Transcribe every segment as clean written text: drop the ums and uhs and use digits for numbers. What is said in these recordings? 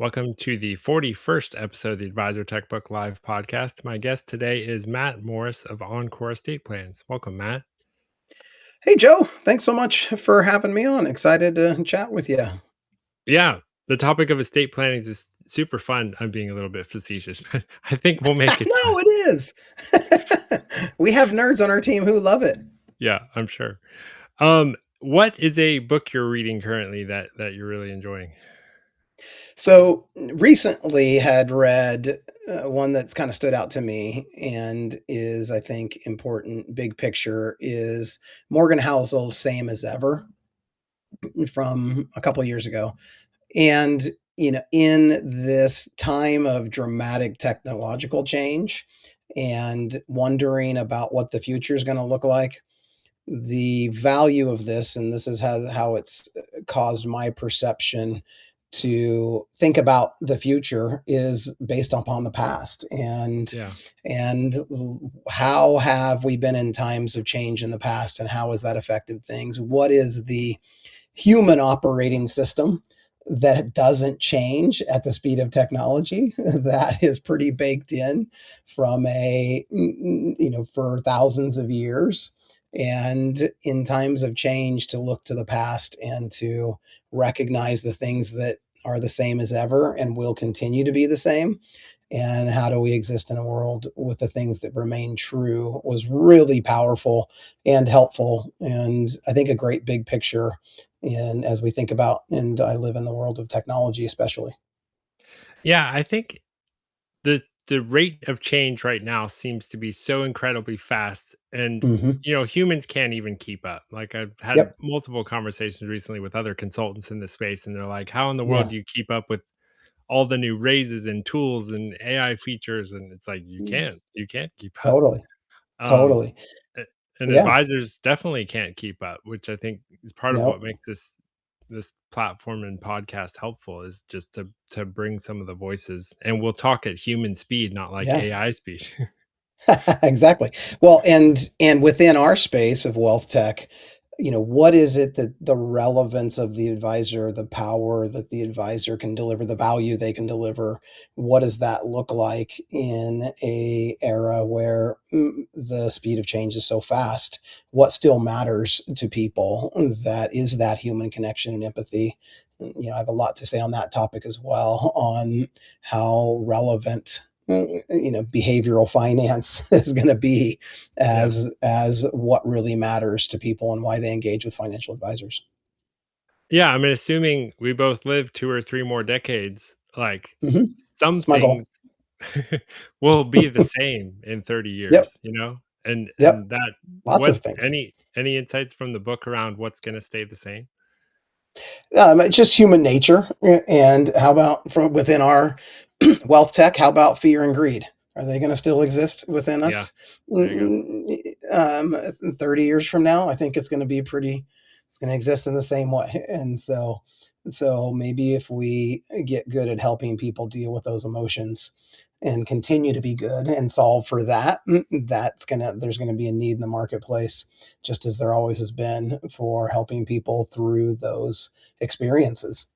Welcome to the 41st episode of the Advisor Tech Book Live podcast. My guest today is Matt Morris of Encore Estate Plans. Welcome, Matt. Hey, Joe. Thanks so much for having me on. Excited to chat with you. Yeah, the topic of estate planning is just super fun. I'm being a little bit facetious, but I think we'll make it fun. No, it is. We have nerds on our team who love it. Yeah, I'm sure. What is a book you're reading currently that you're really enjoying? So recently had read one that's kind of stood out to me and is, I think, important. Big picture is Morgan Housel's "Same as Ever" from a couple years ago. And in this time of dramatic technological change and wondering about what the future is going to look like, the value of this, and this is how it's caused my perception to think about the future, is based upon the past. Yeah. And how have we been in times of change in the past, and how has that affected things? What is the human operating system that doesn't change at the speed of technology that is pretty baked in from for thousands of years? And in times of change, to look to the past and to recognize the things that are the same as ever and will continue to be the same, and how do we exist in a world with the things that remain true, was really powerful and helpful, and I think a great big picture. And as we think about, and I live in the world of technology especially. Yeah, I think the rate of change right now seems to be so incredibly fast, and Hmm. humans can't even keep up. Like, I've had Yep. multiple conversations recently with other consultants in this space, and they're like, how in the world Yeah. do you keep up with all the new raises and tools and AI features? And it's like, you can't keep up. Totally. um Totally. a- and Yeah. advisors definitely can't keep up, which I think is part of No. what makes this platform and podcast helpful, is just to bring some of the voices, and we'll talk at human speed, not like Yeah. AI speed. Exactly. Well, and within our space of wealth tech, what is it that the relevance of the advisor, the power that the advisor can deliver, the value they can deliver, what does that look like in a era where the speed of change is so fast? What still matters to people? That is that human connection and empathy. I have a lot to say on that topic as well, on how relevant behavioral finance is going to be Yeah. as what really matters to people and why they engage with financial advisors. Yeah, I mean, assuming we both live 2 or 3 more decades, like, Hmm. some It's my goal. things will be the same in 30 Yep. years, you know? And Yep. that Lots what of things. any insights from the book around what's gonna stay the same? It's just human nature. And how about from within our wealth tech? How about fear and greed? Are they going to still exist within Yeah, us? there you go. 30 years from now, I think it's going to be pretty, it's going to exist in the same way. And so maybe if we get good at helping people deal with those emotions and continue to be good and solve for that, there's going to be a need in the marketplace, just as there always has been, for helping people through those experiences.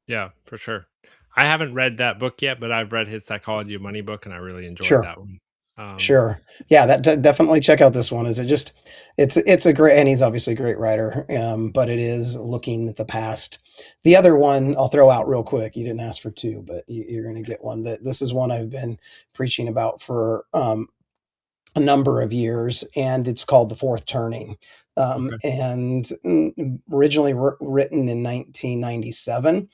Yeah, for sure. I haven't read that book yet, but I've read his Psychology of Money book, and I really enjoyed Sure. that one. Um, Sure. Yeah, that definitely check out this one. Is it just it's a great, and he's obviously a great writer, but it is looking at the past. The other one I'll throw out real quick. You didn't ask for two, but you're going to get one. That This is one I've been preaching about for a number of years, and it's called The Fourth Turning. okay. And originally written in 1997,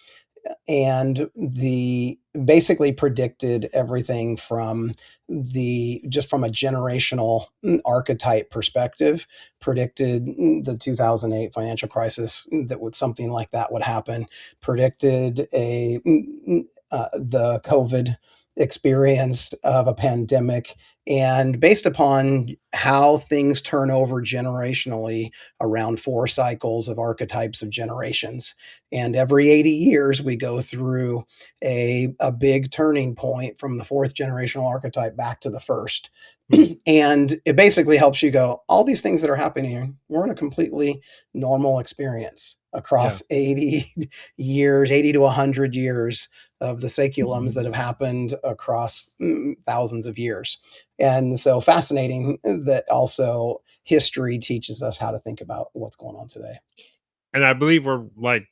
and the basically predicted everything from the just from a generational archetype perspective, predicted the 2008 financial crisis, that would something like that would happen, predicted the COVID experience of a pandemic, and based upon how things turn over generationally, around four cycles of archetypes of generations, and every 80 years, we go through a big turning point from the fourth generational archetype back to the first. Hmm. And it basically helps you go, all these things that are happening here, we're in a completely normal experience. Yeah. across 80 years, 80 to 100 years of the saculums that have happened across thousands of years. And so fascinating that also history teaches us how to think about what's going on today. And I believe we're like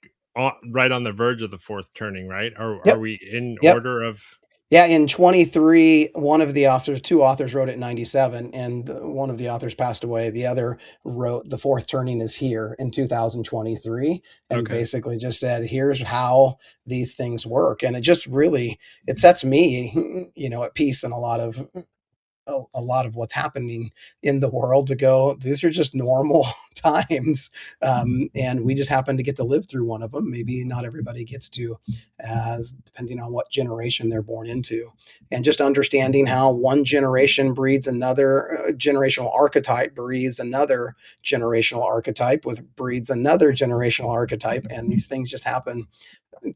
right on the verge of the fourth turning, right? Are Yep. we in Yep. order of Yeah, in 23, one of the authors, two authors wrote it in 97, and one of the authors passed away. The other wrote The Fourth Turning is Here in 2023, and okay. basically just said, here's how these things work. And it just really, it sets me, at peace in a lot of what's happening in the world to go, these are just normal times. And we just happen to get to live through one of them. Maybe not everybody gets to, as depending on what generation they're born into. And just understanding how one generation breeds another generational archetype, breeds another generational archetype, with breeds another generational archetype. And these things just happen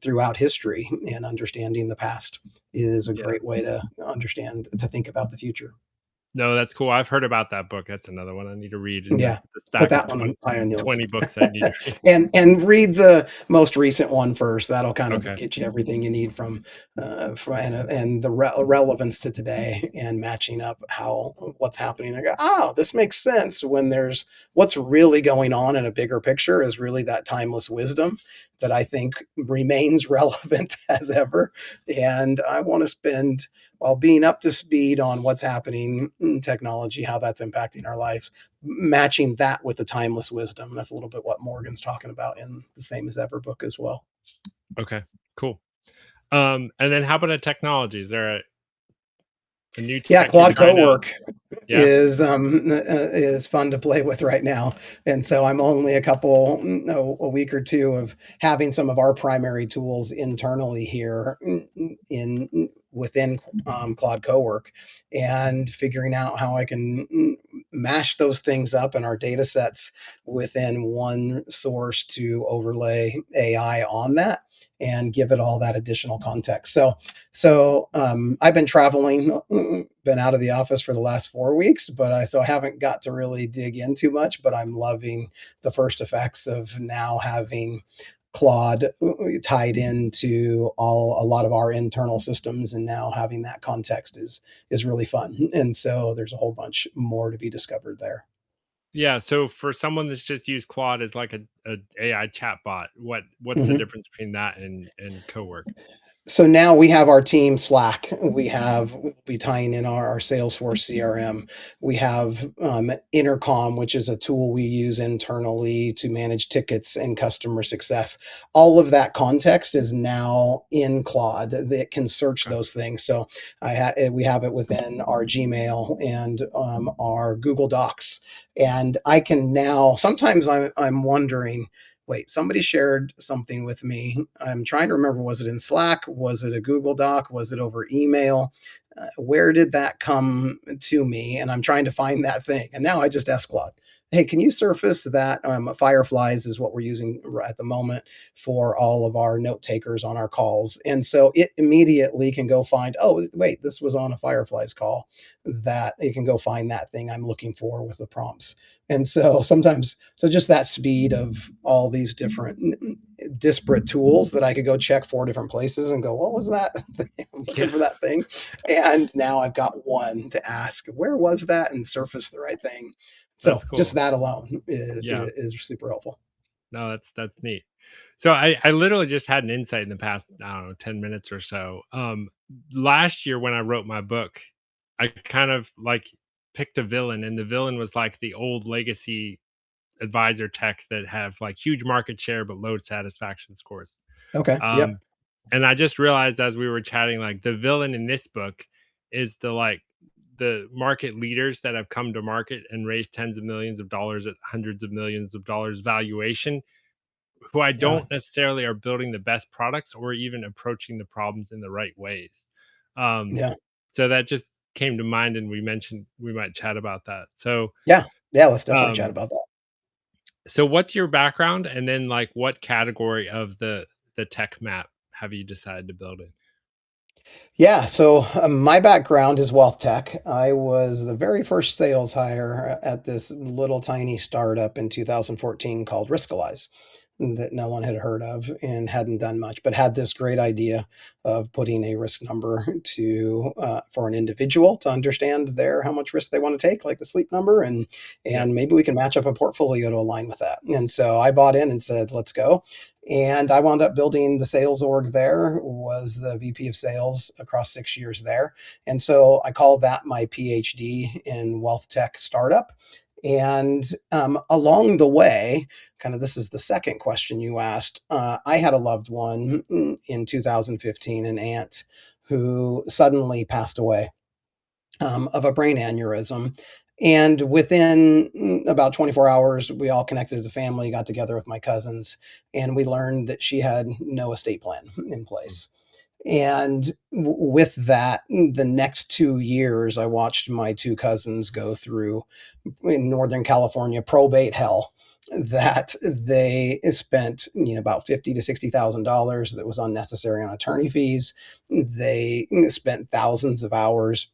throughout history. And understanding the past is a Yeah. great way to understand, to think about the future. No, that's cool. I've heard about that book. That's another one I need to read in Yeah, the put stack of that one high on your list. 20 books I need to read. And read the most recent one first. That'll kind of Okay. get you everything you need from and the relevance to today and matching up how what's happening. They go, oh, this makes sense when there's what's really going on in a bigger picture is really that timeless wisdom that I think remains relevant as ever. And I want to spend while being up to speed on what's happening in technology, how that's impacting our lives, matching that with the timeless wisdom. That's a little bit what Morgan's talking about in the Same as Ever book as well. Okay. Cool. And then how about a technology? Is there a new Yeah, tech you're Claude trying out? Cowork Yeah. is fun to play with right now, and so I'm only a week or two of having some of our primary tools internally here in within Claude Cowork, and figuring out how I can mash those things up in our data sets within one source to overlay AI on that and give it all that additional context. So I've been traveling, been out of the office for the last 4 weeks, but I haven't got to really dig in too much. But I'm loving the first effects of now having Claude tied into a lot of our internal systems, and now having that context is really fun. And so there's a whole bunch more to be discovered there. Yeah. So for someone that's just used Claude as like a AI chatbot, what's the Mhm. difference between that and Cowork? So now we have our team Slack. We'll be tying in our Salesforce CRM. We have Intercom, which is a tool we use internally to manage tickets and customer success. All of that context is now in Claude that can search Okay. those things. So we have it within our Gmail and our Google Docs, and I can now. Sometimes I'm wondering, wait, somebody shared something with me. I'm trying to remember, was it in Slack? Was it a Google Doc? Was it over email? Where did that come to me? And I'm trying to find that thing. And now I just ask Claude, hey, can you surface that? Fireflies is what we're using at the moment for all of our note takers on our calls. And so it immediately can go find, oh, wait, this was on a Fireflies call, that it can go find that thing I'm looking for with the prompts. And so sometimes, so just that speed of all these different disparate tools that I could go check four different places and go, what was that? I'm looking Yeah. for that thing. And now I've got one to ask, where was that? And surface the right thing. That's So just cool. that alone is, Yeah. is super helpful. No, that's neat. So I literally just had an insight in the past, I don't know, 10 minutes or so. Last year when I wrote my book, I kind of like picked a villain, and the villain was like the old legacy advisor tech that have like huge market share but low satisfaction scores. Okay. Yep. Um, and I just realized as we were chatting, like the villain in this book is the market leaders that have come to market and raised tens of millions of dollars at hundreds of millions of dollars valuation, who I Yeah. don't necessarily are building the best products or even approaching the problems in the right ways. Um, Yeah. so that just came to mind, and we mentioned we might chat about that. Yeah. Yeah. Let's definitely chat Um, about that. so what's your background, and then like what category of the tech map have you decided to build in? Yeah, so my background is wealth tech. I was the very first sales hire at this little tiny startup in 2014 called Riskalyze. that no one had heard of and hadn't done much, but had this great idea of putting a risk number to for an individual to understand their how much risk they want to take, like the sleep number, Yeah. and maybe we can match up a portfolio to align with that. And so I bought in and said, let's go. And I wound up building the sales org there, was the VP of sales across 6 years there. And so I call that my PhD in wealth tech startup. And along the way, kind of this is the second question you asked. I had a loved one in 2015, an aunt who suddenly passed away of a brain aneurysm. And within about 24 hours, we all connected as a family, got together with my cousins, and we learned that she had no estate plan in Mm. place. And with that, the next 2 years, I watched my two cousins go through in Northern California probate hell that they spent, about 50 to $60,000 that was unnecessary on attorney fees. They spent thousands of hours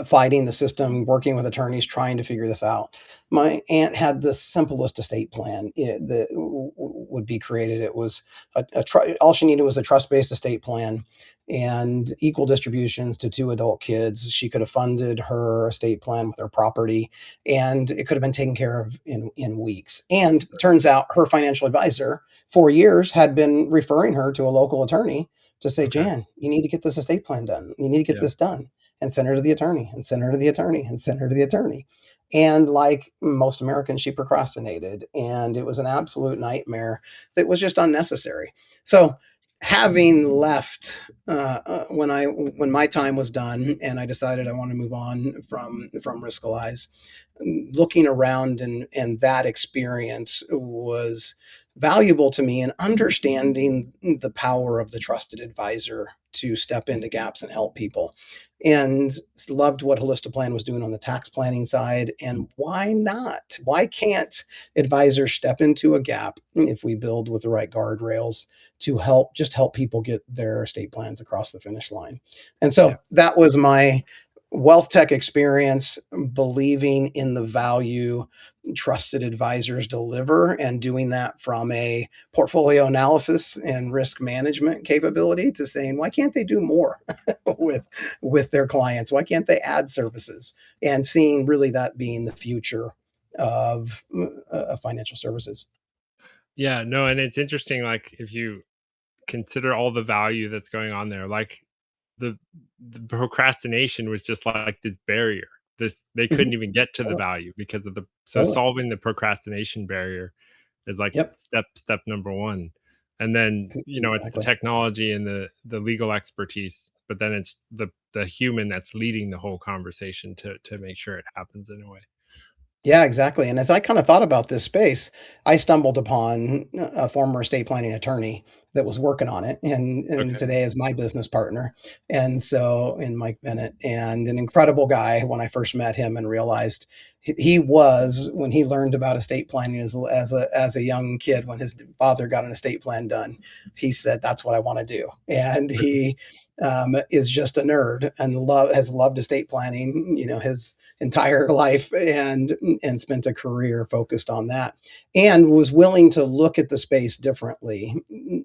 fighting the system, working with attorneys, trying to figure this out. My aunt had the simplest estate plan that would be created. It was all she needed was a trust based estate plan and equal distributions to two adult kids. She could have funded her estate plan with her property, and it could have been taken care of in weeks. And turns out her financial advisor for years had been referring her to a local attorney to say, Okay. Jan, you need to get this estate plan done. You need to get Yeah. this done, and sent her to the attorney and sent her to the attorney and sent her to the attorney. And like most Americans, she procrastinated. And it was an absolute nightmare that was just unnecessary. So having left when my time was done and I decided I want to move on from Riskalyze, looking around and that experience was valuable to me in understanding the power of the trusted advisor to step into gaps and help people, and loved what Holistoplan was doing on the tax planning side. And why not? Why can't advisors step into a gap if we build with the right guardrails to help people get their estate plans across the finish line? And Yeah. so that was my wealth tech experience, believing in the value trusted advisors deliver and doing that from a portfolio analysis and risk management capability to saying, why can't they do more with their clients? Why can't they add services? And seeing really that being the future of financial services. Yeah, no, and it's interesting, like, if you consider all the value that's going on there, like, the the procrastination was just like this barrier. This they Mhm. couldn't even get to the Totally. value because of the so Totally. solving the procrastination barrier is like Yep. step number 1. And then, it's the Exactly. technology and the legal expertise, but then it's the human that's leading the whole conversation to make sure it happens in a way. Yeah, exactly. And as I kind of thought about this space, I stumbled upon a former estate planning attorney that was working on it, and Okay. today is my business partner. And so, in Mike Bennett, and an incredible guy when I first met him and realized he was when he learned about estate planning as a young kid when his father got an estate plan done, he said that's what I want to do, and he is just a nerd and has loved estate planning. His entire life and spent a career focused on that, and was willing to look at the space differently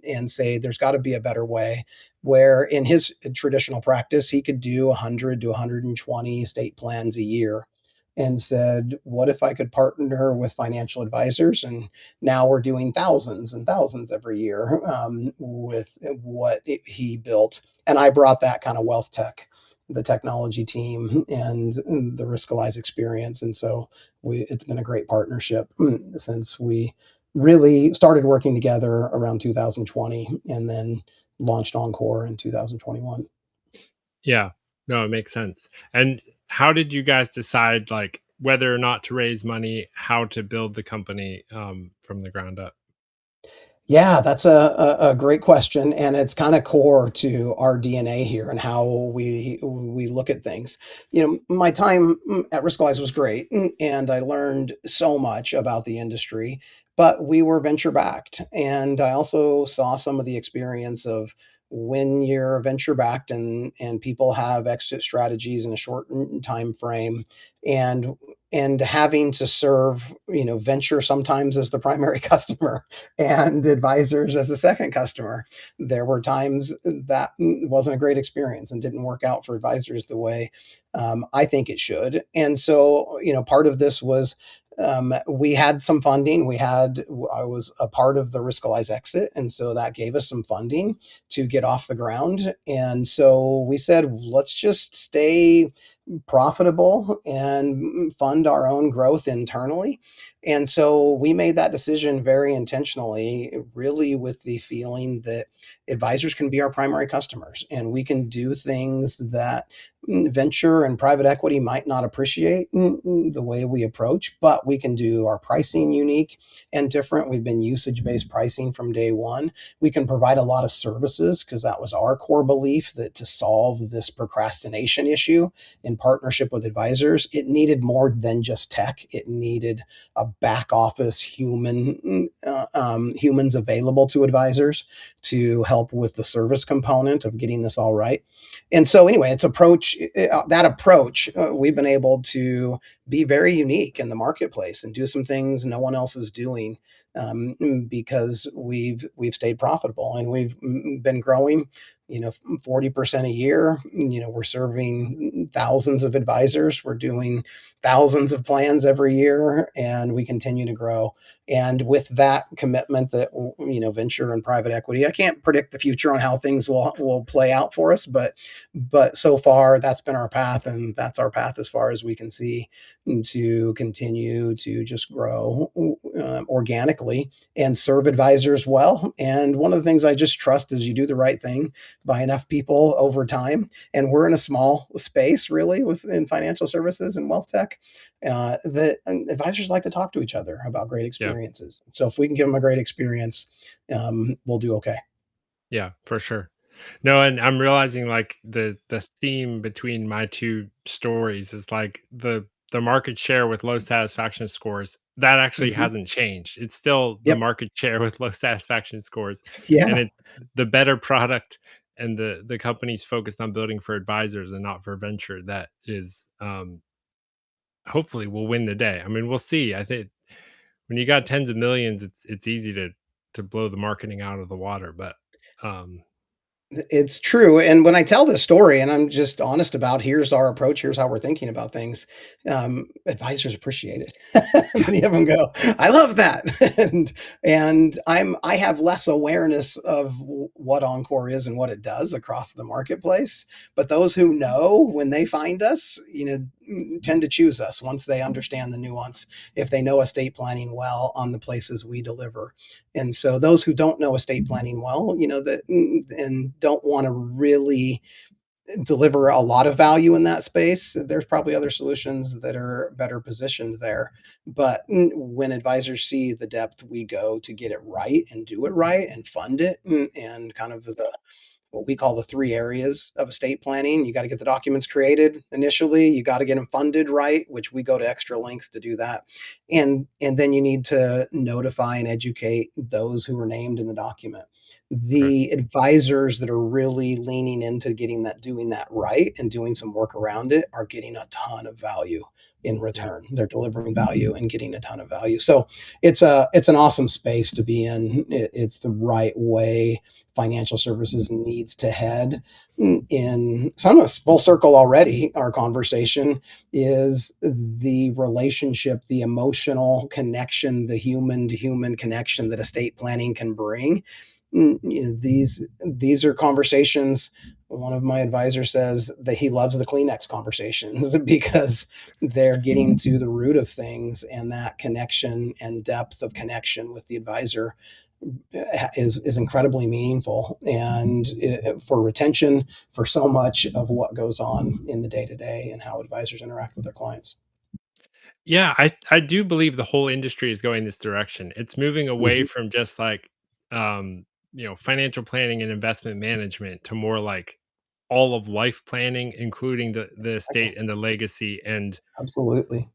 and say there's got to be a better way, where in his traditional practice he could do 100 to 120 estate plans a year, and said what if I could partner with financial advisors, and now we're doing thousands and thousands every year with what he built. And I brought that kind of wealth tech, the technology team, and the Riskalyze experience. And so it's been a great partnership since we really started working together around 2020 and then launched Encore in 2021. Yeah. No, it makes sense. And how did you guys decide, like, whether or not to raise money, how to build the company, from the ground up? Yeah, that's a great question, and it's kinda core to our DNA here and how we look at things. My time, at Riskalyze was great, and I learned so much about the industry, but we were venture backed, and I also saw some of the experience of when you're venture backed and people have exit strategies in a short time frame, and and having to serve, venture sometimes as the primary customer and advisors as the second customer. There were times that wasn't a great experience and didn't work out for advisors the way I think it should. And so, part of this was we had some funding. I was a part of the Riskalyze exit, and so that gave us some funding to get off the ground. And so we said, let's just stay profitable and fund our own growth internally. And so we made that decision very intentionally, really with the feeling that advisors can be our primary customers and we can do things that venture and private equity might not appreciate the way we approach, but we can do our pricing unique and different. We've been usage based pricing from day one. We can provide a lot of services because that was our core belief that to solve this procrastination issue in partnership with advisors, it needed more than just tech. It needed a back office humans available to advisors to help with the service component of getting this all right. And so, anyway, it's approach that approach. We've been able to be very unique in the marketplace and do some things no one else is doing because we've stayed profitable and we've been growing 40% a year. We're serving thousands of advisors. We're doing thousands of plans every year, and we continue to grow. And with that commitment that venture and private equity, I can't predict the future on how things will play out for us, but so far that's been our path, and that's our path as far as we can see to continue to just grow organically and serve advisors well. And one of the things I just trust is you do the right thing by enough people over time. And we're in a small space, really, within financial services and wealth tech, that advisors like to talk to each other about great Yeah. experiences. So if we can give them a great experience, we'll do okay. Yeah, for sure. No, and I'm realizing like the theme between my two stories is like the market share with low satisfaction scores that actually Mhm. hasn't changed. It's still the Yep. market share with low satisfaction scores, and Yeah. it's the better product and the companies focused on building for advisors and not for venture that is hopefully will win the day. I mean, we'll see. I think when you got tens of millions, it's easy to blow the marketing out of the water, but um It's true, and when I tell this story and I'm just honest about, "Here's our approach, here's how we're thinking about things," advisors appreciate it. Many of them go, "I love that." I have less awareness of what Encore is and what it does across the marketplace, but those who know when they find us, tend to choose us once they understand the nuance, if they know estate planning well on the places we deliver. And so those who don't know estate planning well, that and don't want to really deliver a lot of value in that space, there's probably other solutions that are better positioned there. But when advisors see the depth we go to get it right and do it right and fund it, and kind of the what we call the three areas of estate planning. You got to get the documents created initially. You got to get them funded right, which we go to extra lengths to do that. And then you need to notify and educate those who are named in the document. right. The advisors that are really leaning into getting that, doing that right and doing some work around it are getting a ton of value in Yeah. return. They're delivering value and getting a ton of value. So it's an awesome space to be in. It's the right way financial services needs to head. In some of us, full circle already, our conversation is the relationship, the emotional connection, the human to human connection that estate planning can bring. These are conversations. One of my advisors says that he loves the Kleenex conversations because they're getting to the root of things, and that connection and depth of connection with the advisor is incredibly meaningful and for retention for so much of what goes on in the day to day and how advisors interact with their clients. Yeah, I do believe the whole industry is going this direction. It's moving away Mhm. from just like financial planning and investment management to more like all of life planning, including the estate and the legacy, and Absolutely.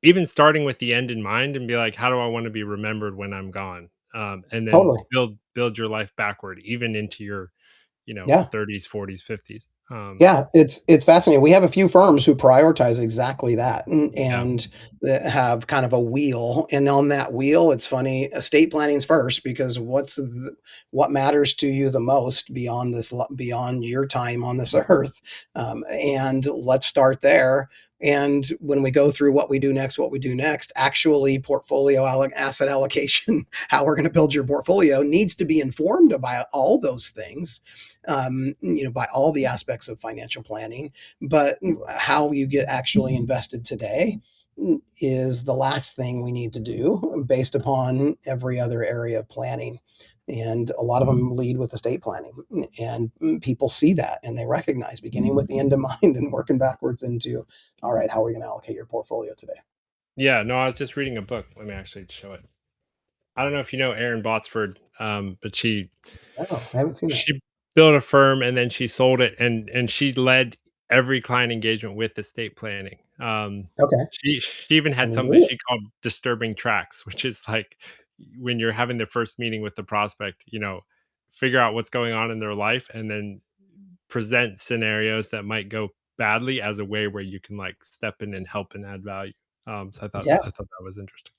even starting with the end in mind and be like, how do I want to be remembered when I'm gone? And then Totally. build your life backward, even into your Yeah. 30s, 40s, 50s. Yeah, it's fascinating. We have a few firms who prioritize exactly that Yeah. and that have kind of a wheel, and on that wheel, it's funny, estate planning's first because what matters to you the most beyond beyond your time on this earth, and let's start there. And when we go through what we do next, actually asset allocation, how we're going to build your portfolio needs to be informed by all those things, by all the aspects of financial planning. But how you get actually invested today is the last thing we need to do based upon every other area of planning. And a lot of them lead with estate planning. And people see that and they recognize beginning with the end in mind and working backwards into, all right, how are we going to allocate your portfolio today? Yeah, no, I was just reading a book. Let me actually show it. I don't know if you know Erin Botsford, but Oh, I haven't seen that. she built a firm and then she sold it, and she led every client engagement with estate planning. Okay. She even I had need to something read it. she called disturbing tracks, which is like when you're having the first meeting with the prospect, figure out what's going on in their life and then present scenarios that might go badly as a way where you can like step in and help and add value. So Yeah. I thought that was interesting.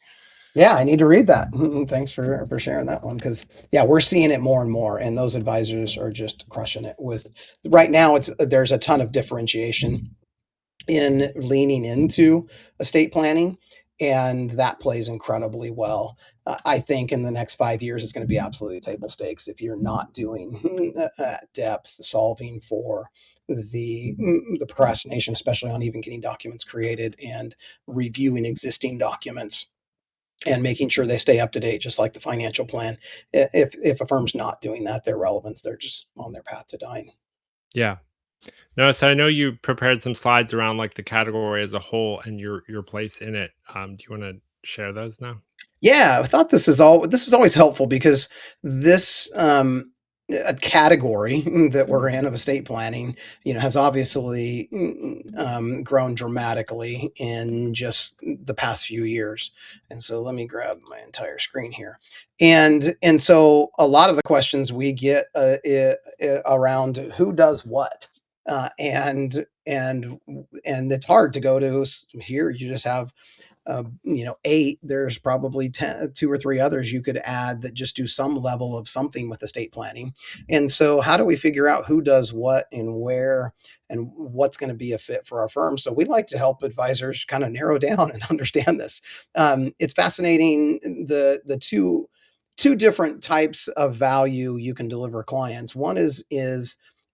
Yeah, I need to read that. Thanks for sharing that one because yeah, we're seeing it more and more, and those advisors are just crushing it. With right now, it's there's a ton of differentiation in leaning into estate planning, and that plays incredibly well. I think in the next 5 years, it's going to be absolutely table stakes if you're not doing depth solving for the procrastination, especially on even getting documents created and reviewing existing documents and making sure they stay up to date, just like the financial plan. If a firm's not doing that, their relevance, they're just on their path to dying. Yeah. No, so I know you prepared some slides around like the category as a whole and your place in it. Do you want to share those now? Yeah, I thought this is always helpful because this a category that we're in of estate planning, has obviously grown dramatically in just the past few years. And so let me grab my entire screen here. And so a lot of the questions we get around who does what. And it's hard to go to here. You just have 8, there's probably 10, 2 or 3 others you could add that just do some level of something with estate planning. And so, how do we figure out who does what and where and what's going to be a fit for our firm? So, we like to help advisors kind of narrow down and understand this. It's fascinating the two different types of value you can deliver clients. One is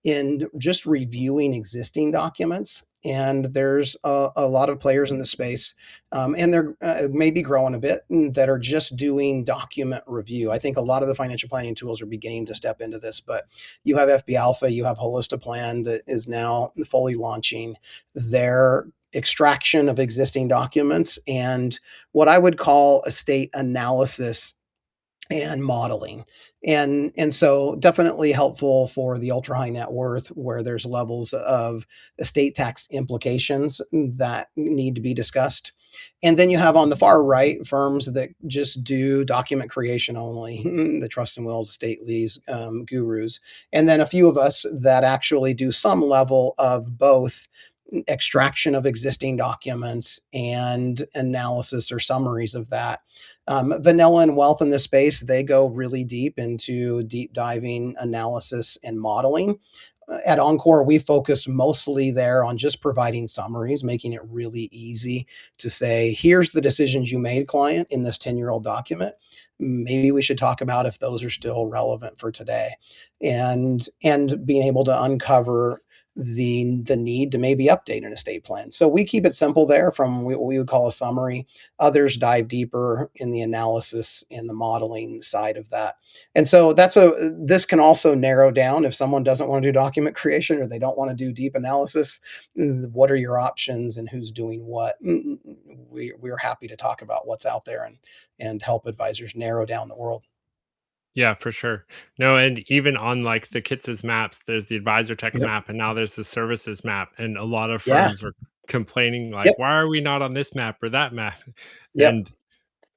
in just reviewing existing documents. And there's a lot of players in the space, and they're maybe growing a bit that are just doing document review. I think a lot of the financial planning tools are beginning to step into this, but you have FB Alpha, you have Holistaplan that is now fully launching their extraction of existing documents and what I would call estate analysis and modeling. And so definitely helpful for the ultra high net worth where there's levels of estate tax implications that need to be discussed. And then you have on the far right firms that just do document creation only, the trust and wills, estate leads, gurus, and then a few of us that actually do some level of both extraction of existing documents and analysis or summaries of that. Vanilla and Wealth in this space, they go really deep into deep diving analysis and modeling. At Encore, we focus mostly there on just providing summaries, making it really easy to say, here's the decisions you made, client, in this 10-year-old document. Maybe we should talk about if those are still relevant for today. And being able to uncover the need to maybe update an estate plan. So we keep it simple there from what we would call a summary. Others dive deeper in the analysis and the modeling side of that. And so this can also narrow down if someone doesn't want to do document creation or they don't want to do deep analysis, what are your options and who's doing what. We're happy to talk about what's out there and help advisors narrow down the world. Yeah, for sure. No, and even on like the Kits' maps, there's the advisor tech Yep. map, and now there's the services map. And a lot of Yeah. firms are complaining, like, Yep. why are we not on this map or that map? Yep. And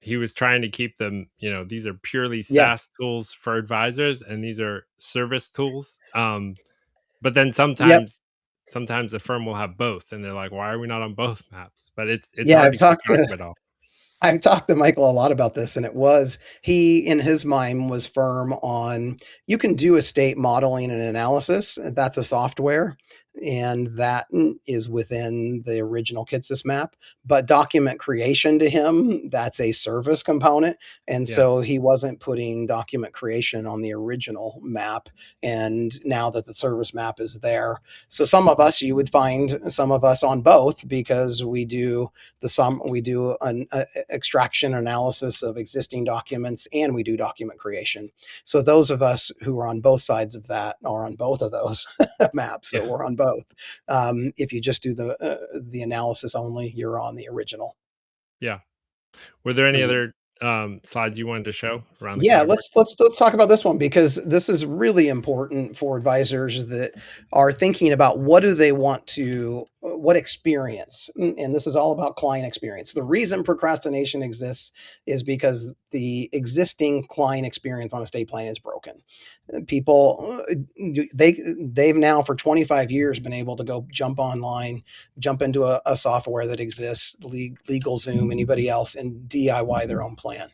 he was trying to keep them, these are purely Yeah. SaaS tools for advisors, and these are service tools. But then Yep. sometimes sometimes the firm will have both, and they're like, "Why are we not on both maps?" But it's Yeah, hard to keep track of it all. I've talked to Michael a lot about this, and it was he, in his mind, was firm on you can do estate modeling and analysis. That's a software, and that is within the original Kitsis map. But document creation to him, that's a service component. And Yeah, so he wasn't putting document creation on the original map. And now that the service map is there, so some of us, you would find some of us on both because we do an extraction analysis of existing documents and we do document creation. So those of us who are on both sides of that are on both of those maps. So yeah, we're on both. If you just do the analysis only, you're on the original. yeah. Were there any Mhm. other, slides you wanted to show around the Yeah, category? let's talk about this one because this is really important for advisors that are thinking about what do they want to what experience. And this is all about client experience. The reason procrastination exists is because the existing client experience on estate plan is broken. People they've now for 25 years been able to go jump online, jump into a software that exists, LegalZoom, anybody else, and DIY their own plan.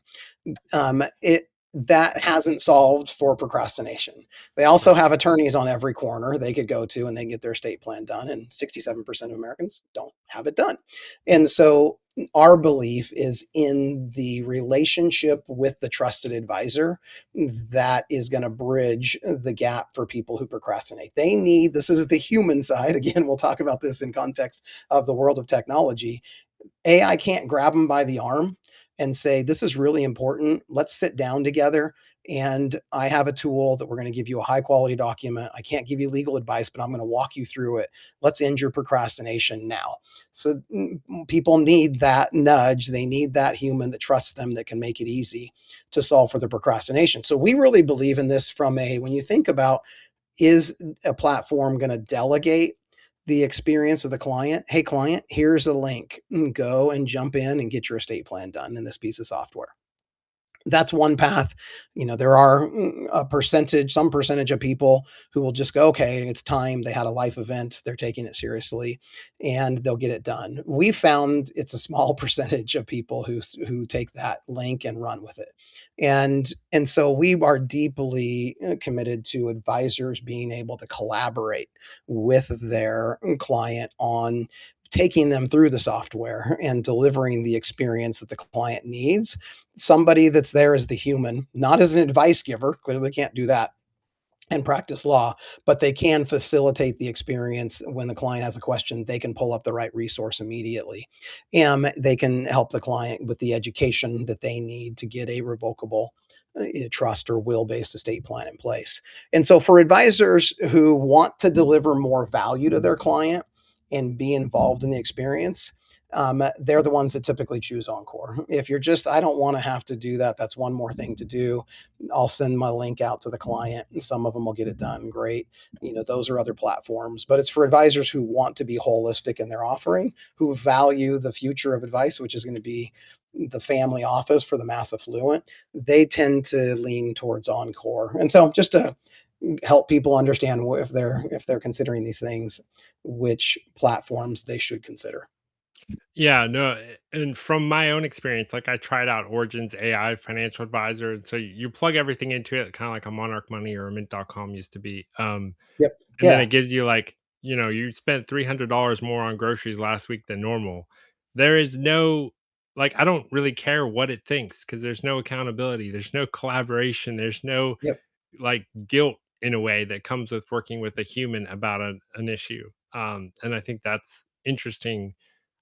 It that hasn't solved for procrastination. They also Right. have attorneys on every corner they could go to and they get their estate plan done, and 67% of Americans don't have it done. And so our belief is in the relationship with the trusted advisor that is going to bridge the gap for people who procrastinate. They need this is the human side. Again, we'll talk about this in context of the world of technology. AI can't grab them by the arm and say, "This is really important. Let's sit down together. And I have a tool that we're going to give you a high quality document. I can't give you legal advice, but I'm going to walk you through it. Let's end your procrastination now." So people need that nudge. They need that human that trusts them that can make it easy to solve for the procrastination. So we really believe in this from a when you think about is a platform going to delegate the experience of the client? Hey, client, here's a link. Go and jump in and get your estate plan done in this piece of software. That's one path. There are some percentage of people who will just go, okay, it's time. They had a life event. They're taking it seriously and they'll get it done. We found it's a small percentage of people who take that link and run with it. And so we are deeply committed to advisors being able to collaborate with their client on taking them through the software and delivering the experience that the client needs. Somebody that's there as the human, not as an advice giver, clearly can't do that and practice law, but they can facilitate the experience when the client has a question. They can pull up the right resource immediately. And they can help the client with the education that they need to get a revocable trust or will based estate plan in place. And so, for advisors who want to deliver more value to their client and be involved in the experience, they're the ones that typically choose Encore. If you're just, I don't want to have to do that, that's one more thing to do. I'll send my link out to the client and some of them will get it done. Great. Those are other platforms, but it's for advisors who want to be holistic in their offering, who value the future of advice, which is going to be the family office for the mass affluent. They tend to lean towards Encore. And so just to help people understand if they're considering these things, which platforms they should consider. Yeah, no, and from my own experience, like, I tried out Origins AI financial advisor, and so you plug everything into it, kinda like a Monarch Money or a Mint.com used to be, Yep. and then Yeah. it gives you, like, you spent $300 more on groceries last week than normal. There is no like, I don't really care what it thinks because there's no accountability, there's no collaboration, there's no, Yep. like, guilt in a way that comes with working with a human about an issue, and I think that's interesting.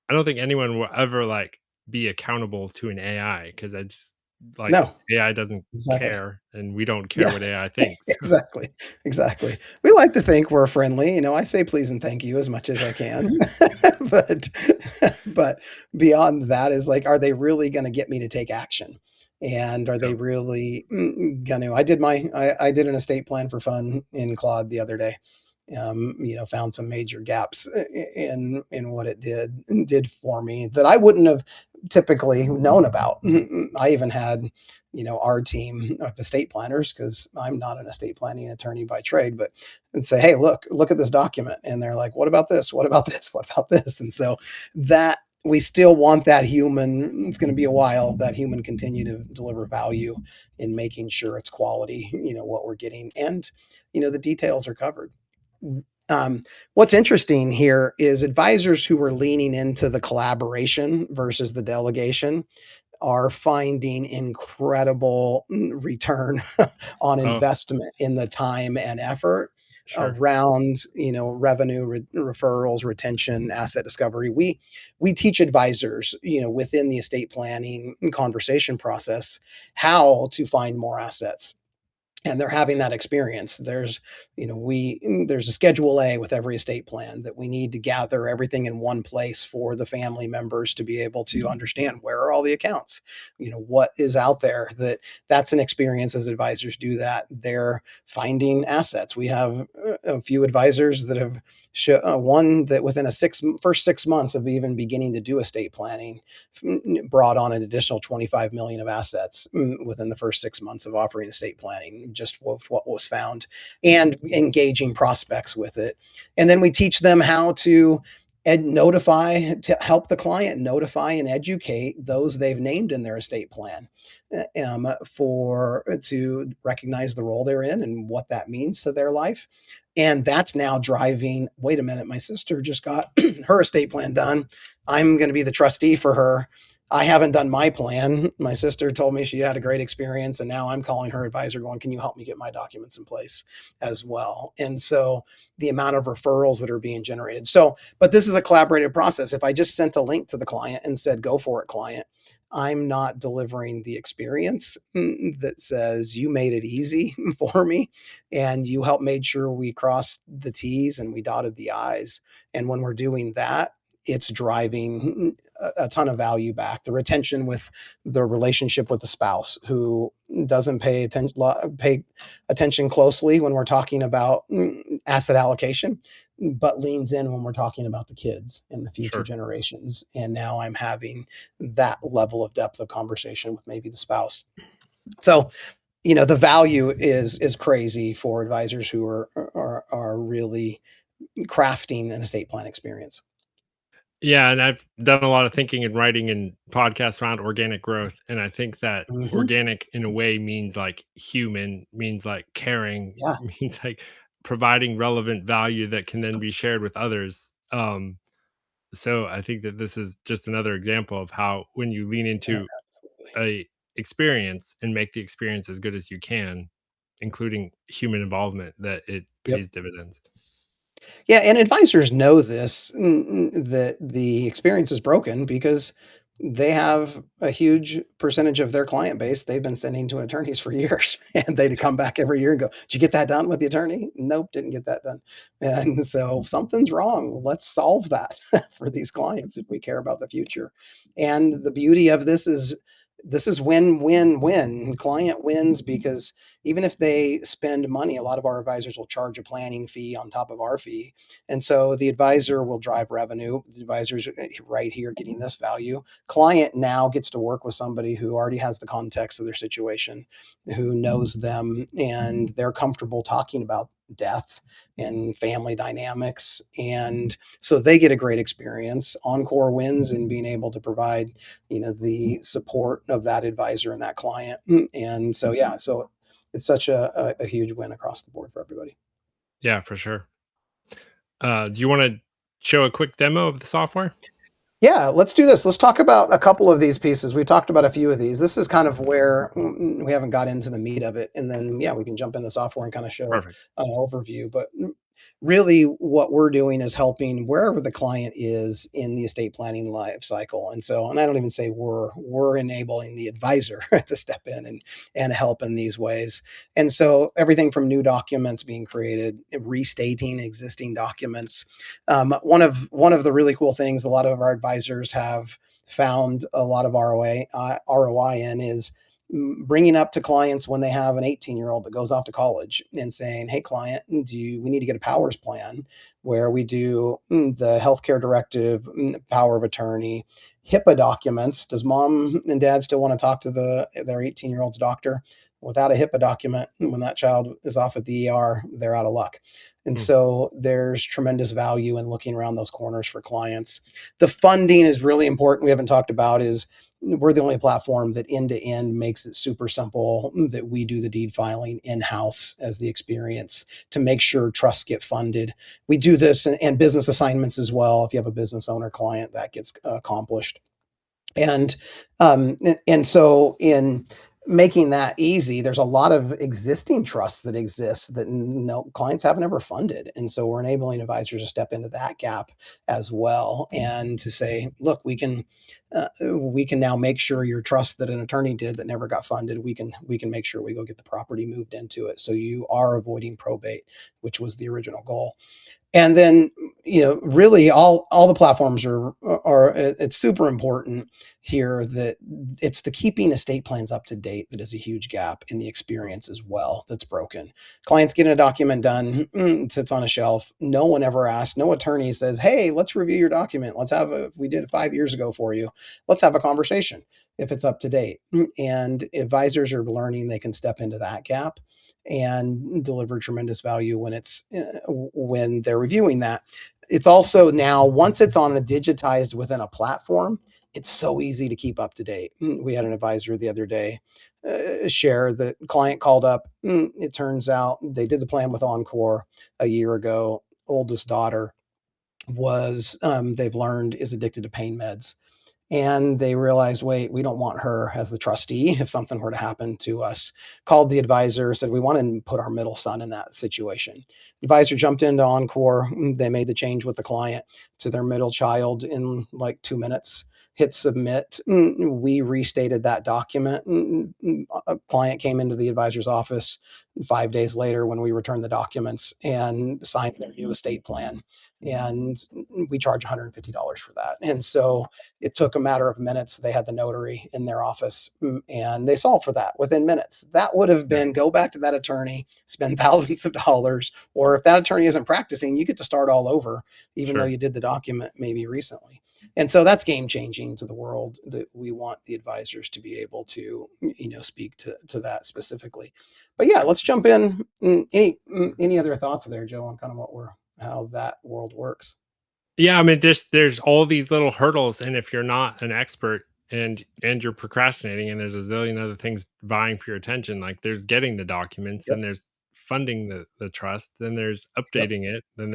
I don't think anyone will ever, like, be accountable to an AI because I just like, No. AI doesn't Exactly. care, and we don't care Yeah. what AI thinks. Exactly. Exactly. We like to think we're friendly. I say please and thank you as much as I can. But but beyond that is like, are they really gonna get me to take action? And are they Yeah. really gonna I did an estate plan for fun in Claude the other day. Found some major gaps in what it did for me that I wouldn't have typically known about. I even had, our team of estate planners, because I'm not an estate planning attorney by trade, but and say, hey, look at this document. And they're like, what about this? What about this? What about this? And so that we still want that human. It's going to be a while that human continue to deliver value in making sure it's quality, what we're getting. And, the details are covered. What's interesting here is advisors who are leaning into the collaboration versus the delegation are finding incredible return on Oh, investment in the time and effort sure. around, revenue, referrals, retention, asset discovery. We teach advisors, within the estate planning conversation process, how to find more assets, and they're having that experience. There's a schedule A with every estate plan that we need to gather everything in one place for the family members to be able to understand where are all the accounts, what is out there. That's an experience. As advisors do that, they're finding assets. We have a few advisors that have one that within first 6 months of even beginning to do estate planning brought on an additional 25 million of assets within the first 6 months of offering estate planning, just what was found, and engaging prospects with it. And then we teach them how to notify, to help the client notify and educate those they've named in their estate plan, for to recognize the role they're in and what that means to their life. And that's now driving, wait a minute, my sister just got her estate plan done. I'm going to be the trustee for her. I haven't done my plan. My sister told me she had a great experience, and now I'm calling her advisor going, can you help me get my documents in place as well? And so the amount of referrals that are being generated. So, but this is a collaborative process. If I just sent a link to the client and said, go for it, client, I'm not delivering the experience that says you made it easy for me and you helped made sure we crossed the T's and we dotted the I's. And when we're doing that, it's driving a ton of value back. The retention with the relationship with the spouse who doesn't pay attention closely when we're talking about asset allocation, but leans in when we're talking about the kids and the future Sure. generations. And now I'm having that level of depth of conversation with maybe the spouse. So, the value is crazy for advisors who are really crafting an estate plan experience. Yeah, and I've done a lot of thinking and writing and podcasts around organic growth, and I think that Mhm. organic in a way means like human, means like caring, Yeah. means like providing relevant value that can then be shared with others. So I think that this is just another example of how when you lean Yeah, into absolutely. a experience and make the experience as good as you can, including human involvement, that it Yep. pays dividends. Yeah, and advisors know this, that the experience is broken because they have a huge percentage of their client base they've been sending to attorneys for years, and they'd come back every year and go, "Did you get that done with the attorney?" "Nope, didn't get that done." And so something's wrong. Let's solve that for these clients if we care about the future. And the beauty of this is win win win. Client wins because even if they spend money, a lot of our advisors will charge a planning fee on top of our fee. And so the advisor will drive revenue. The advisor's right here getting this value. Client now gets to work with somebody who already has the context of their situation, who knows them, and they're comfortable talking about death and family dynamics. And so they get a great experience. Encore wins in being able to provide, the support of that advisor and that client. And so, yeah, so it's such a huge win across the board for everybody. Yeah, for sure. Do you want to show a quick demo of the software? Yeah, let's do this. Let's talk about a couple of these pieces. We talked about a few of these. This is kind of where we haven't got into the meat of it. And then, yeah, we can jump in the software and kind of show Perfect. an overview. But really, what we're doing is helping wherever the client is in the estate planning life cycle. And so, and I don't even say we're enabling the advisor to step in and help in these ways. And so, everything from new documents being created, restating existing documents, one of the really cool things a lot of our advisors have found a lot of ROI in is bringing up to clients when they have an 18-year-old that goes off to college and saying, "Hey, client, we need to get a powers plan where we do the healthcare directive, power of attorney, HIPAA documents. Does mom and dad still want to talk to their 18-year-old's doctor? Without a HIPAA document, when that child is off at the ER, they're out of luck." And Mm, so there's tremendous value in looking around those corners for clients. The funding is really important. We haven't talked about is we're the only platform that end to end makes it super simple that we do the deed filing in house as the experience to make sure trusts get funded. We do this and business assignments as well. If you have a business owner client, that gets accomplished. And, and so in making that easy, there's a lot of existing trusts that exist that no clients haven't ever funded. And so we're enabling advisors to step into that gap as well and to say, look, we can now make sure your trust that an attorney did that never got funded, we can make sure we go get the property moved into it. So you are avoiding probate, which was the original goal. And then, really all the platforms are it's super important here that it's the keeping estate plans up to date that is a huge gap in the experience as well that's broken. Clients getting a document done, it sits on a shelf. No one ever asks, no attorney says, "Hey, let's review your document. We did it 5 years ago for you. Let's have a conversation if it's up to date." And advisors are learning they can step into that gap and deliver tremendous value when they're reviewing that. It's also now once it's on a digitized within a platform, it's so easy to keep up to date. We had an advisor the other day share that client called up. It turns out they did the plan with Encore a year ago. Oldest daughter was they've learned is addicted to pain meds, and they realized, wait, we don't want her as the trustee if something were to happen to us. Called the advisor, said we want to put our middle son in that situation. Advisor jumped into Encore. They made the change with the client to their middle child in like 2 minutes. Hit submit. We restated that document. A client came into the advisor's office 5 days later when we returned the documents and signed their new estate plan. And we charge $150 for that. And so it took a matter of minutes. They had the notary in their office, and they solved for that within minutes. That would have yeah, been go back to that attorney, spend thousands of dollars, or if that attorney isn't practicing, you get to start all over, even though sure. you did the document maybe recently. And so that's game changing to the world that we want the advisors to be able to, speak to that specifically. But yeah, let's jump in. Any other thoughts there, Joe, on kind of how that world works? Yeah, I mean, just there's all these little hurdles, and if you're not an expert and you're procrastinating, and there's a zillion other things vying for your attention, like there's getting the documents, then Yep. there's funding the trust, then there's Yep. updating it, then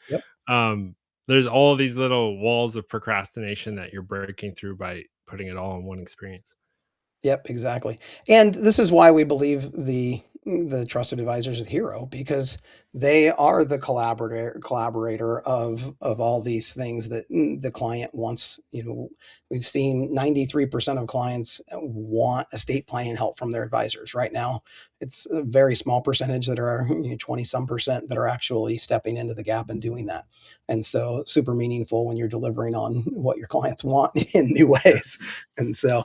Yep. um there's all these little walls of procrastination that you're breaking through by putting it all in one experience. Yep, exactly. And this is why we believe the trusted advisors is hero because they are the collaborator of all these things that the client wants. We've seen 93% of clients want estate planning help from their advisors. Right now, it's a very small percentage that are 20 some percent that are actually stepping into the gap and doing that. And so super meaningful when you're delivering on what your clients want in new ways. And so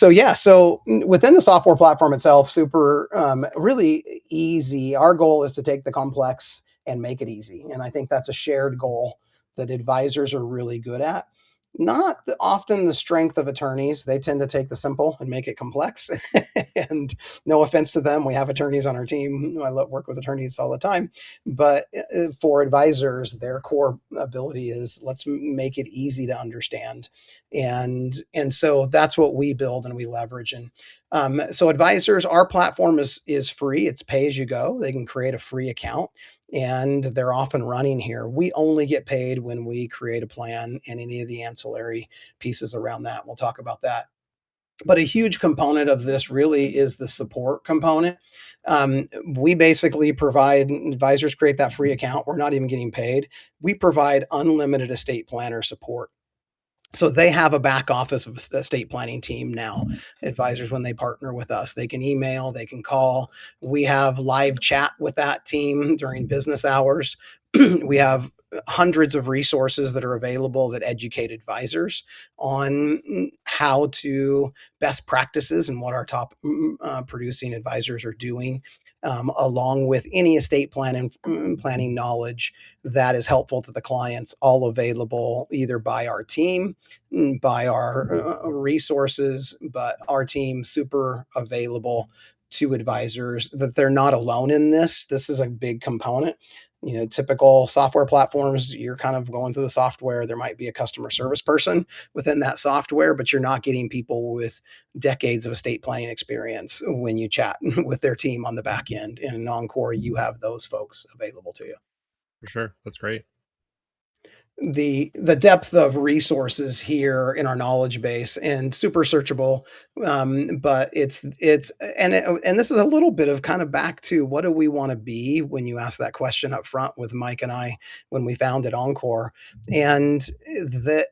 yeah, so within the software platform itself, super really easy. Our goal is to take the complex and make it easy, and I think that's a shared goal that advisors are really good at. Not often the strength of attorneys; they tend to take the simple and make it complex. And no offense to them, we have attorneys on our team. I love work with attorneys all the time, but for advisors, their core ability is let's make it easy to understand and so that's what we build and we leverage. And so advisors, our platform is free. It's pay as you go. They can create a free account and they're off and running here. We only get paid when we create a plan and any of the ancillary pieces around that. We'll talk about that. But a huge component of this really is the support component. We basically provide advisors create that free account. We're not even getting paid. We provide unlimited estate planner support So they have a back office of estate planning team now. Advisors, when they partner with us, they can email, they can call. We have live chat with that team during business hours. We have hundreds of resources that are available that educate advisors on how to best practices and what our top producing advisors are doing, along with any estate planning knowledge that is helpful to the clients, all available either by our team, by our resources, but our team super available to advisors, that they're not alone in this. This is a big component. You know, typical software platforms, you're kind of going through the software. There might be a customer service person within that software, but you're not getting people with decades of estate planning experience when you chat with their team on the back end. In Encore, you have those folks available to you. For sure. That's great. The depth of resources here in our knowledge base and super searchable, but it's and this is a little bit of kind of back to what do we want to be when you ask that question up front with Mike and I when we founded Encore, and that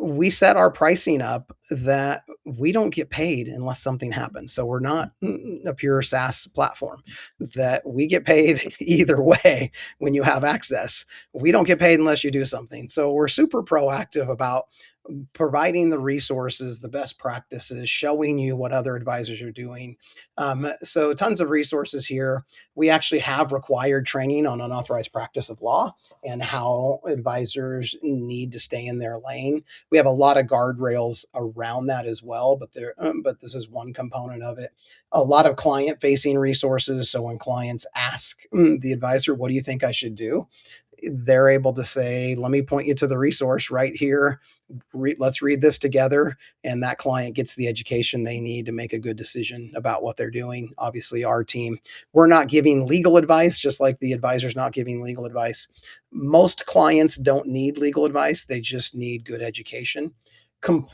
we set our pricing up that we don't get paid unless something happens. So we're not a pure SaaS platform that we get paid either way when you have access. We don't get paid unless you do something. So we're super proactive about providing the resources, the best practices, showing you what other advisors are doing. So tons of resources here. We actually have required training on unauthorized practice of law and how advisors need to stay in their lane. We have a lot of guardrails around that as well, but this is one component of it. A lot of client facing resources. So when clients ask the advisor, "What do you think I should do?" they're able to say, "Let me point you to the resource right here. Let's read this together." And that client gets the education they need to make a good decision about what they're doing. Obviously, our team, we're not giving legal advice, just like the advisor's not giving legal advice. Most clients don't need legal advice, they just need good education.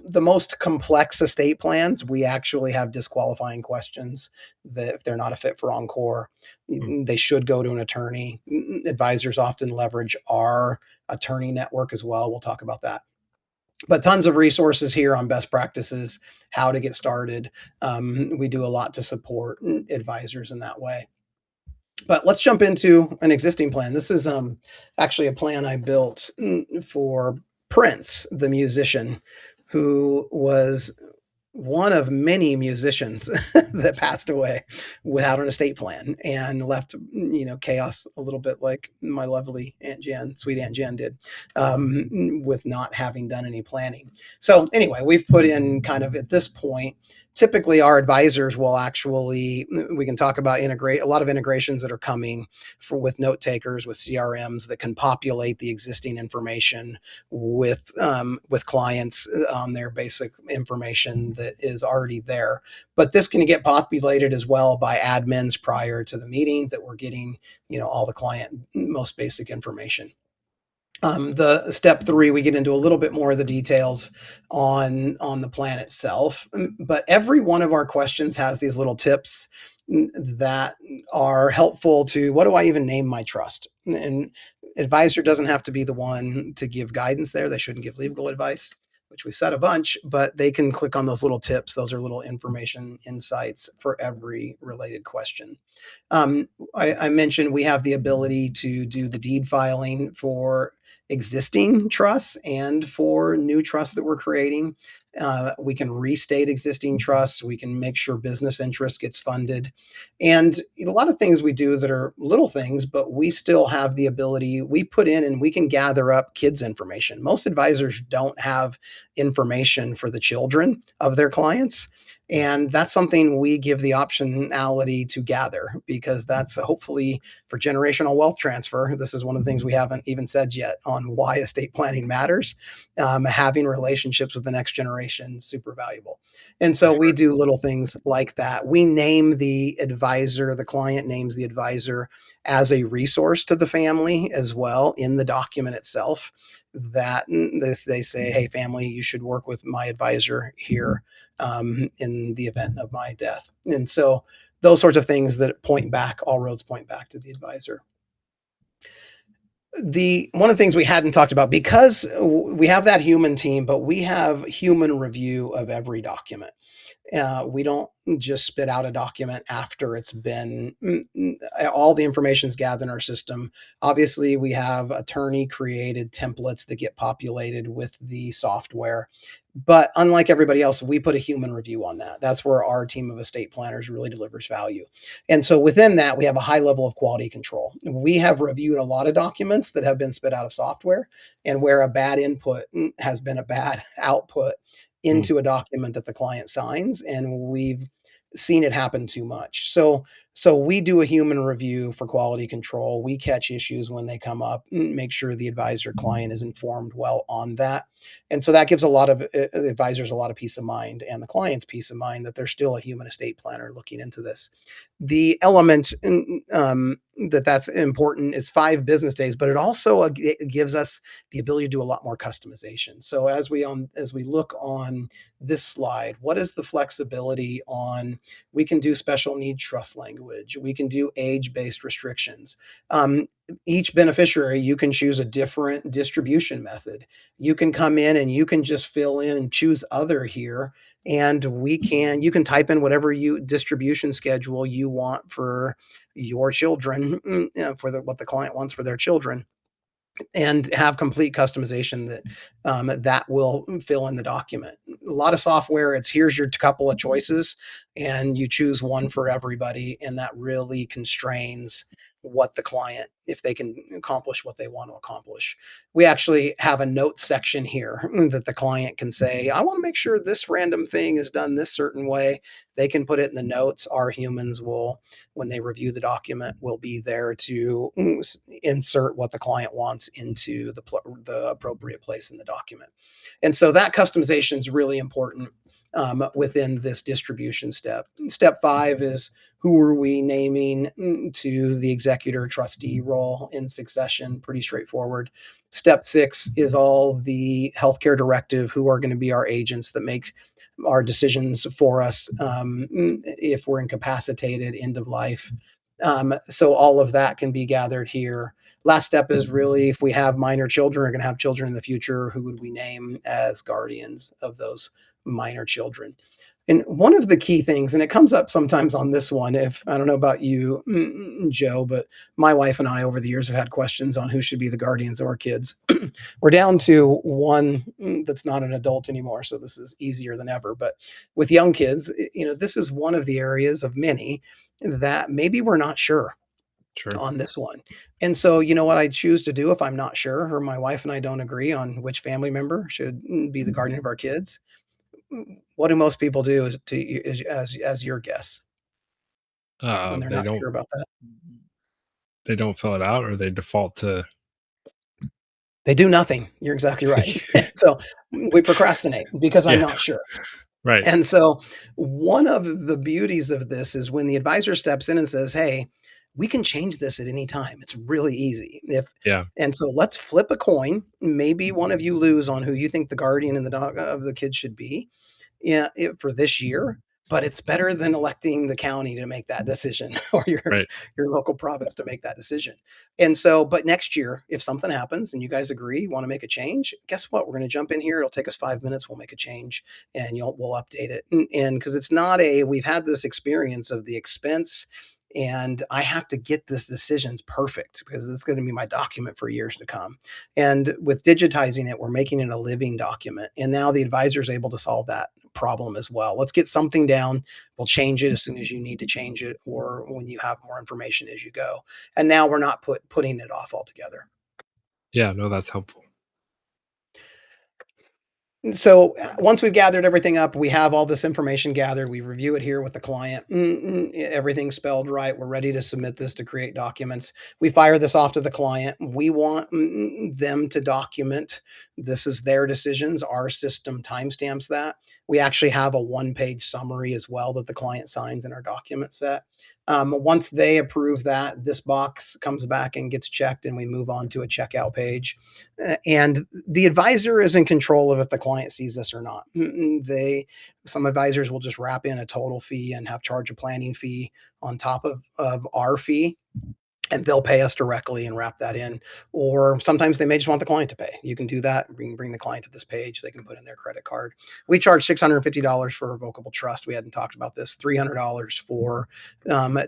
The most complex estate plans, we actually have disqualifying questions that if they're not a fit for Encore, Hmm. they should go to an attorney. Advisors often leverage our attorney network as well. We'll talk about that. But tons of resources here on best practices, how to get started. We do a lot to support advisors in that way. But let's jump into an existing plan. This is actually a plan I built for Prince, the musician, who was one of many musicians that passed away without an estate plan and left, chaos a little bit like my lovely Aunt Jen, sweet Aunt Jen did, with not having done any planning. So anyway, we've put in kind of at this point, typically our advisors will actually, we can talk about integrate a lot of integrations that are coming for with note takers, with CRMs that can populate the existing information with clients on their basic information that is already there. But this can get populated as well by admins prior to the meeting that we're getting, all the client most basic information. The step three, we get into a little bit more of the details on the plan itself. But every one of our questions has these little tips that are helpful to what do I even name my trust? And advisor doesn't have to be the one to give guidance there. They shouldn't give legal advice, which we've said a bunch, but they can click on those little tips. Those are little information insights for every related question. I mentioned we have the ability to do the deed filing for existing trusts and for new trusts that we're creating. We can restate existing trusts. We can make sure business interest gets funded. And a lot of things we do that are little things, but we still have the ability, we put in and we can gather up kids' information. Most advisors don't have information for the children of their clients. And that's something we give the optionality to gather because that's hopefully for generational wealth transfer. This is one of the things we haven't even said yet on why estate planning matters. Having relationships with the next generation super valuable. And For so we sure. do little things like that. We name the advisor, the client names the advisor as a resource to the family as well in the document itself. That they say, hey, family, you should work with my advisor here in the event of my death. And so those sorts of things that point back, all roads point back to the advisor. The one of the things we hadn't talked about, because we have that human team, but we have human review of every document. We don't just spit out a document after it's been all the information's gathered in our system. Obviously, we have attorney created templates that get populated with the software. But unlike everybody else, we put a human review on that. That's where our team of estate planners really delivers value. And so within that, we have a high level of quality control. We have reviewed a lot of documents that have been spit out of software, and where a bad input has been a bad output Mm, into a document that the client signs, and we've seen it happen too much. So we do a human review for quality control. We catch issues when they come up, make sure the advisor client is informed well on that. And so that gives a lot of advisors a lot of peace of mind, and the client's peace of mind that there's still a human estate planner looking into this. The element that's important is 5 business days, but it also it gives us the ability to do a lot more customization. So as we look on this slide, what is the flexibility on? We can do special need trust language. We can do age-based restrictions. Um, each beneficiary, you can choose a different distribution method. You can come in and you can just fill in and choose other here, and you can type in whatever you distribution schedule you want for your children, for what the client wants for their children, and have complete customization that will fill in the document. A lot of software, it's here's your couple of choices, and you choose one for everybody, and that really constrains what the client, if they can accomplish what they want to accomplish. We actually have a note section here that the client can say, I want to make sure this random thing is done this certain way. They can put it in the notes. Our humans will, when they review the document, will be there to insert what the client wants into the appropriate place in the document. And so that customization is really important within this distribution step. Step 5 is who are we naming to the executor trustee role in succession? Pretty straightforward. Step 6 is all the healthcare directive, who are going to be our agents that make our decisions for us if we're incapacitated, end of life. So all of that can be gathered here. Last step is really, if we have minor children or going to have children in the future, who would we name as guardians of those minor children? And one of the key things, and it comes up sometimes on this one, if I don't know about you, Joe, but my wife and I over the years have had questions on who should be the guardians of our kids. We're down to one that's not an adult anymore, so this is easier than ever. But with young kids, this is one of the areas of many that maybe we're not sure sure. on this one. And so, you know what I choose to do if I'm not sure, or my wife and I don't agree on which family member should be the guardian of our kids? What do most people do as your guess when they're They not don't sure about that? they don't fill it out, or they default to They do nothing. You're exactly right. So we procrastinate because I'm yeah, not sure. right. And so one of the beauties of this is when the advisor steps in and says, "Hey, we can change this at any time. It's really easy." If Yeah, And so let's flip a coin. Maybe one of you lose on who you think the guardian and the dog of the kid should be, yeah, for this year, but it's better than electing the county to make that decision or right. your local province to make that decision. And so, but next year, if something happens and you guys agree, you want to make a change, guess what? We're going to jump in here. It'll take us 5 minutes. We'll make a change, and we'll update it. And because it's not we've had this experience of the expense, and I have to get this decisions perfect because it's going to be my document for years to come. And with digitizing it, we're making it a living document. And now the advisor is able to solve that problem as well. Let's get something down. We'll change it as soon as you need to change it, or when you have more information as you go. And now we're not putting it off altogether. Yeah, no, that's helpful. So once we've gathered everything up, we have all this information gathered. We review it here with the client. Everything's spelled right. We're ready to submit this to create documents. We fire this off to the client. We want them to document. This is their decisions. Our system timestamps that. We actually have a one-page summary as well that the client signs in our document set. Once they approve that, this box comes back and gets checked, and we move on to a checkout page. And the advisor is in control of if the client sees this or not. Some advisors will just wrap in a total fee and have charge a planning fee on top of our fee. and they'll pay us directly and wrap that in. Or sometimes they may just want the client to pay. You can do that. Bring the client to this page. They can put in their credit card. We charge $650 for a revocable trust. We hadn't talked about this. $300 for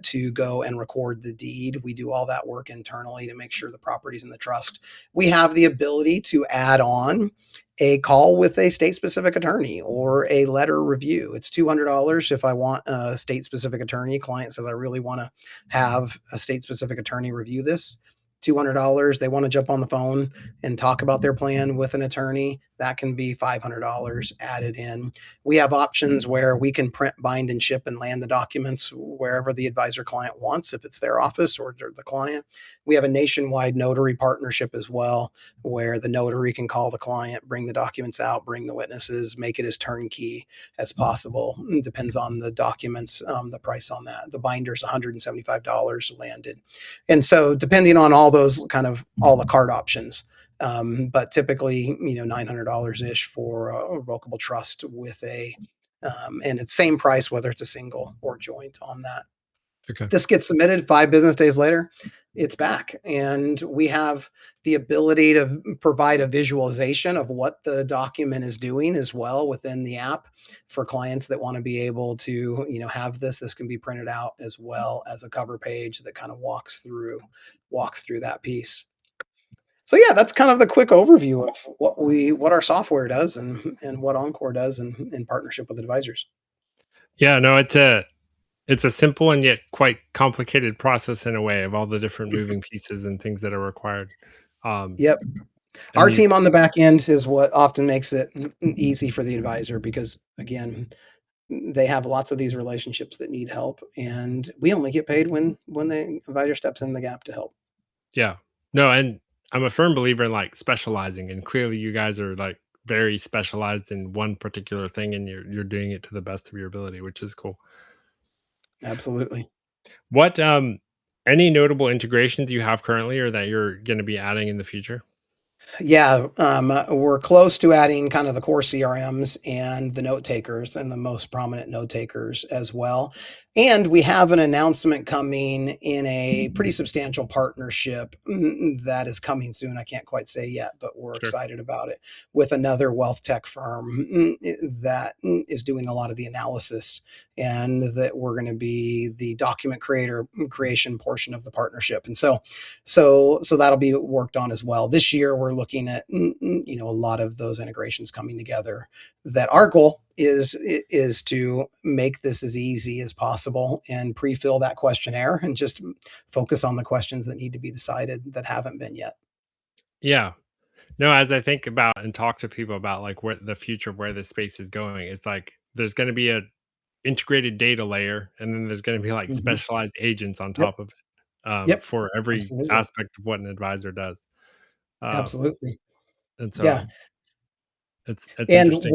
to go and record the deed. We do all that work internally to make sure the property's in the trust. We have the ability to add on a call with a state specific attorney or a letter review. It's $200 if I want a state specific attorney. Client says I really want to have a state specific attorney review this. $200. They want to jump on the phone and talk about their plan with an attorney. That can be $500 added in. We have options where we can print, bind, and ship and land the documents wherever the advisor client wants, if it's their office or the client. We have a nationwide notary partnership as well, where the notary can call the client, bring the documents out, bring the witnesses, make it as turnkey as possible. It depends on the documents, the price on that. The binder's $175 landed. And so depending on all those kind of a la carte options, but typically, $900 ish for a revocable trust with and it's same price whether it's a single or joint on that. Okay. This gets submitted 5 business days later, it's back. And we have the ability to provide a visualization of what the document is doing as well within the app for clients that want to be able to, have this. This can be printed out as well as a cover page that kind of walks through that piece. So yeah, that's kind of the quick overview of what our software does and what Encore does in partnership with advisors. Yeah, no, it's a simple and yet quite complicated process in a way of all the different moving pieces and things that are required. Um, Yep. and Our you team on the back end is what often makes it easy for the advisor because again, they have lots of these relationships that need help, and we only get paid when the advisor steps in the gap to help. Yeah. No, and I'm a firm believer in like specializing, and clearly you guys are like very specialized in one particular thing, and you're doing it to the best of your ability, which is cool. Absolutely. What any notable integrations you have currently or that you're going to be adding in the future? Yeah, we're close to adding kind of the core CRMs and the note takers and the most prominent note takers as well. And we have an announcement coming in a pretty substantial partnership that is coming soon. I can't quite say yet, but we're Sure. excited about it with another wealth tech firm that is doing a lot of the analysis, and that we're going to be the document creation portion of the partnership. And so that'll be worked on as well. This year, we're looking at a lot of those integrations coming together. That our goal is to make this as easy as possible and pre-fill that questionnaire and just focus on the questions that need to be decided that haven't been yet. Yeah. No, as I think about and talk to people about like where the future of where this space is going, it's like there's going to be a integrated data layer, and then there's going to be like Mhm. specialized agents on Yep. top of it Yep. for every Absolutely. aspect of what an advisor does. Uh, Absolutely. and so Yeah. it's And interesting.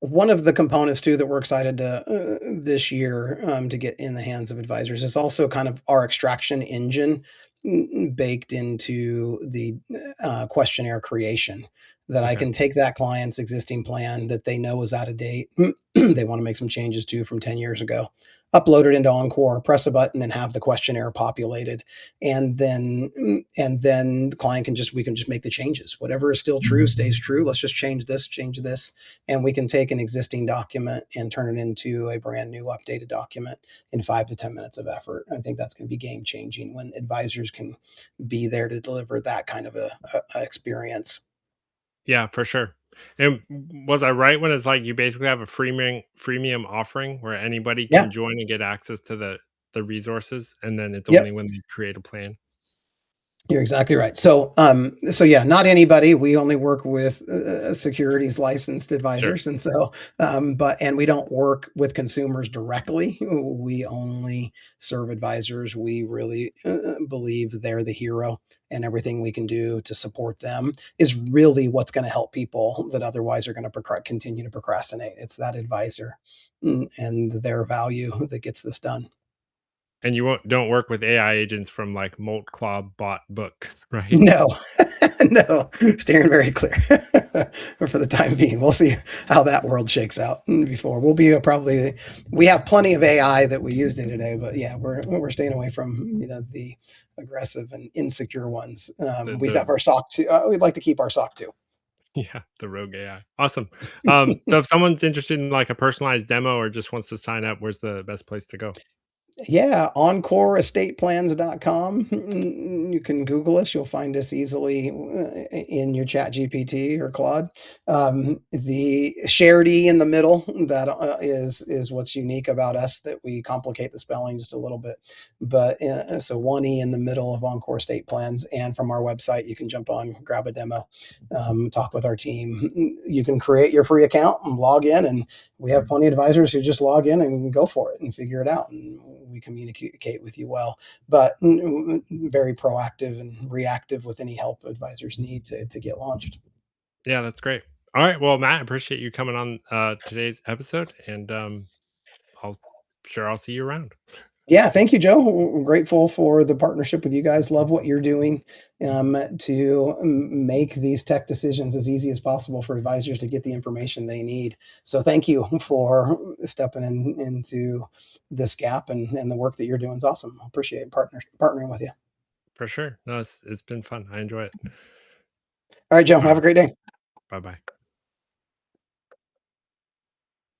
one of the components too that we're excited to this year to get in the hands of advisors is also kind of our extraction engine baked into the questionnaire creation. That I Okay. can take that client's existing plan that they know is out of date, they want to make some changes to from 10 years ago, upload it into Encore, press a button, and have the questionnaire populated, and then the client can just we can just make the changes. Whatever is still true stays true. Let's just change this, and we can take an existing document and turn it into a brand new updated document in 5 to 10 minutes of effort. I think that's going to be game changing when advisors can be there to deliver that kind of a experience. Yeah, for sure. And was I right when it's like you basically have a freemium offering where anybody Yeah. can join and get access to the resources, and then it's only Yep. when they create a plan? You're exactly right. So yeah, not anybody. We only work with securities licensed Sure. advisors, and but we don't work with consumers directly. We only serve advisors. We really believe they're the hero, and everything we can do to support them is really what's going to help people that otherwise are going to continue to procrastinate. It's that advisor and their value that gets this done. And you don't work with AI agents from like Moltclaw bot book, right? No, no, steering very clear for the time being. We'll see how that world shakes out before. We'll be probably we have plenty of AI that we use day to day, but yeah, we're staying away from the aggressive and insecure ones. The We the have our SOC 2. We'd like to keep our SOC 2. yeah, the rogue AI. Awesome. So if someone's interested in like a personalized demo or just wants to sign up, where's the best place to go? Yeah, encoreestateplans.com. You can Google us. You'll find us easily in your chat GPT or Claude. The shared E in the middle, that is what's unique about us, that we complicate the spelling just a little bit. But so one E in the middle of Encore Estate Plans. And from our website, you can jump on, grab a demo, talk with our team. You can create your free account and log in, and we have plenty of advisors who just log in and go for it and figure it out. And we communicate with you well, but very proactive and reactive with any help advisors need to get launched. Yeah, that's great. All right. Well, Matt, I appreciate you coming on today's episode, and I'll I'll see you around. Yeah, thank you, Joe. We're grateful for the partnership with you guys. Love what you're doing to make these tech decisions as easy as possible for advisors to get the information they need. So, thank you for stepping into this gap, and the work that you're doing is awesome. Appreciate partnering with you. For sure. No, it's been fun. I enjoy it. All right, Joe. All Have right. a great day. Bye bye.